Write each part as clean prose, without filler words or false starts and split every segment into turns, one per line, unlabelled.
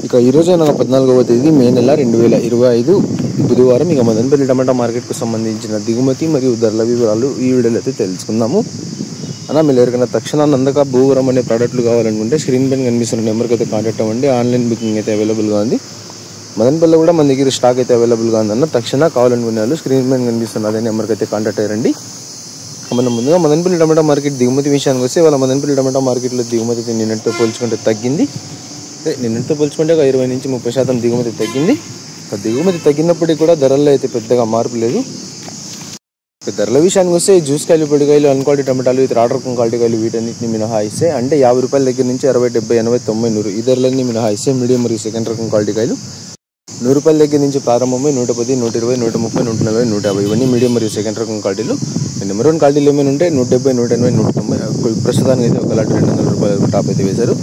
ఇక ఈరోజు అనగా 14వ తేదీ మే నెల 2025 బుధవారం ఇక మదనపల్లి టమాటా మార్కెట్కు సంబంధించిన దిగుమతి మరియు ధరల వివరాలు ఈ వీడియోలో అయితే తెలుసుకుందాము. అన్న మీరు ఎవరికైనా తక్షణ నందక భూవరం అనే ప్రోడక్ట్లు కావాలనుకుంటే స్క్రీన్ పైన కనిపిస్తున్న నెంబర్కి అయితే కాంటాక్ట్ అవ్వండి. ఆన్లైన్ బుకింగ్ అయితే అవైలబుల్గా ఉంది. మదనపల్లిలో కూడా మన దగ్గర స్టాక్ అయితే అవైలబుల్గా ఉందన్న. తక్షణ కావాలనుకునే వాళ్ళు స్క్రీన్ పైన కనిపిస్తున్న అదే నెంబర్కి అయితే కాంటాక్ట్ అయ్యారండి. మనం ముందుగా మదనపల్లి టమాటా మార్కెట్ దిగుమతి విషయానికి వస్తే వాళ్ళ మదనపల్లి టమాటా మార్కెట్లో దిగుమతి నిన్నటితో పోల్చుకుంటే తగ్గింది. నిన్నటితో పోల్చుకుంటే ఒక 20 నుంచి 30% దిగుమతి తగ్గింది. దిగుమతి తగ్గినప్పటికీ కూడా ధరల్లో అయితే పెద్దగా మార్పు లేదు. ధరల విషయానికి వస్తే జ్యూస్ కాయలు, పొడికాయలు, అన్క్వాలిటీ టమాటాలు, ఇది ఆర్డర్ క్వాలిటీ కాయలు వీటన్నిటిని మినహాయిస్తే అంటే 50 రూపాయల దగ్గర నుంచి 60, 70, 80, 90, 100 ఈ ధరలన్నీ మినహాయిస్తే మీడియం మరియు సెకండ్ రకం క్వాలిటీ కాయలు 100 రూపాయల దగ్గర నుంచి ప్రారంభమై 110, 120, 130, 140, 150 ఇవన్నీ మీడియం మరియు సెకండ్ రకం క్వాలిటీలు. నెంబర్ 1 క్వాలిటీలు ఏమైనా ఉంటే 170, 180, 190 ప్రస్తుతానికి అయితే 1,200 రూపాయలు టాప్ అయితే వేశారు.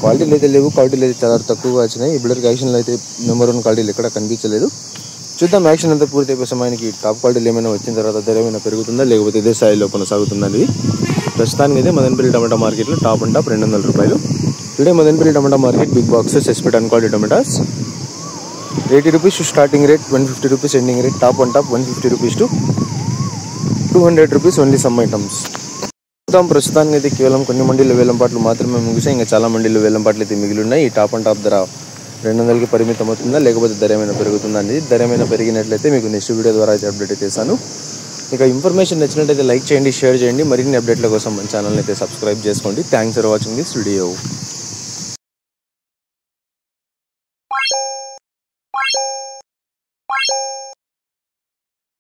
క్వాలిటీలు అయితే లేవు, క్వాలిటీలు అయితే చాలా తక్కువగా వచ్చినాయి. ఇప్పటివరకు యాక్షన్లో అయితే నెంబర్ 1 క్వాలిటీలు ఎక్కడ కనిపించలేదు. చూద్దాం యాక్షన్ అంతా పూర్తి అయిపోయే సమయానికి టాప్ క్వాలిటీలు ఏమైనా వచ్చిన తర్వాత ధర ఏమైనా పెరుగుతుందా లేకపోతే ఇదే స్థాయిలో కొనసాగుతుందా అనేది. ప్రస్తుతానికి అయితే మదనపల్లి టమాటా మార్కెట్లో టాప్ అండ్ టాప్ 200 రూపాయలు. Today Madanapalli tomato market big boxes ఎస్పెట్ and quality tomatoes 80 rupees starting rate, 150 rupees ending rate, top and top 150 rupees to 200 rupees only some items. ప్రస్తుతానికి అయితే కేవలం కొన్ని మండీలు వేలంపాట్లు మాత్రమే ముగిసాయి. ఇంకా చాలా మండీలు వేలంపాట్లు అయితే మిగిలి ఉన్నాయి. ఈ టాప్ అండ్ టాప్ ధర 200కి పరిమితం అవుతుందా లేకపోతే ధర ఏమైనా పెరుగుతుందా అనేది. ధర ఏమైనా పెరిగినట్లయితే మీకు నెక్స్ట్ వీడియో ద్వారా అయితే అప్డేట్ చేస్తాను. ఇక ఇన్ఫర్మేషన్ నచ్చినట్లయితే లైక్ చేయండి, షేర్ చేయండి. మరిన్ని అప్డేట్ల కోసం మన ఛానల్ని అయితే సబ్స్క్రైబ్ చేసుకోండి. Thanks for watching this video.